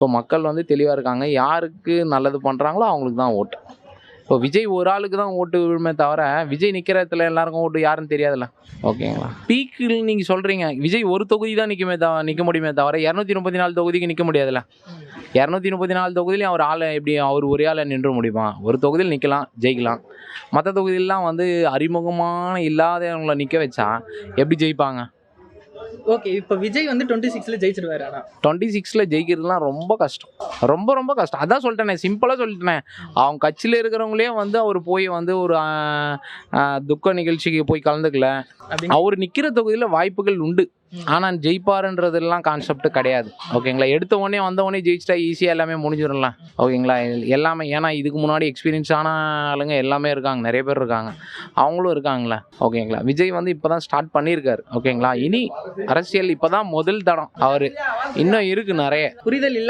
இப்போ மக்கள் வந்து தெளிவாக இருக்காங்க. யாருக்கு நல்லது பண்ணுறாங்களோ அவங்களுக்கு தான் ஓட்டு. இப்போ விஜய் ஒரு ஆளுக்கு தான் ஓட்டு விழுமே தவிர, விஜய் நிற்கிற இடத்துல எல்லாருக்கும் ஓட்டு யாருன்னு தெரியாதுல்ல. ஓகேங்களா? பீக்கில் நீங்கள் சொல்கிறீங்க விஜய் ஒரு தொகுதி தான் நிற்க முடியுமே தவிர 234 தொகுதிக்கு நிற்க முடியாதுல்ல. 234 தொகுதியிலையும் அவர் ஒரே ஆளை நின்ற முடியுமா? ஒரு தொகுதியில் நிற்கலாம், ஜெயிக்கலாம். மற்ற தொகுதியிலாம் வந்து அறிமுகமான இல்லாதவங்களை நிற்க வச்சா எப்படி ஜெயிப்பாங்க? ஓகே, இப்போ விஜய் வந்து 26ல ஜெயிச்சிருவாரு. ஆனால் 26ல ஜெயிக்கிறதுலாம் ரொம்ப கஷ்டம். ரொம்ப ரொம்ப கஷ்டம். அதான் சொல்லிட்டேனே, சிம்பிளாக சொல்லிட்டேனே. அவங்க கட்சியில் இருக்கிறவங்களே வந்து அவர் போய் வந்து ஒரு துக்க நிகழ்ச்சிக்கு போய் கலந்துக்கல. அவர் நிற்கிற தொகுதியில் வாய்ப்புகள் உண்டு. ஆனால் ஜெயிப்பாருன்றதெல்லாம் கான்செப்ட் கிடையாது. ஓகேங்களா? எடுத்த உடனே வந்த உடனே ஜெயிச்சிட்டா ஈஸியாக எல்லாமே முடிஞ்சிடலாம். ஓகேங்களா? எல்லாமே ஏன்னா இதுக்கு முன்னாடி எக்ஸ்பீரியன்ஸான ஆளுங்க எல்லாமே இருக்காங்க, நிறைய பேர் இருக்காங்க, அவங்களும் இருக்காங்களே. ஓகேங்களா? விஜய் வந்து இப்போ தான் ஸ்டார்ட் பண்ணியிருக்காரு. ஓகேங்களா? இனி அரசியல் இப்போ தான் முதல் தடம் அவர். இன்னும் இருக்குது நிறைய. புரிதல் இல்லாம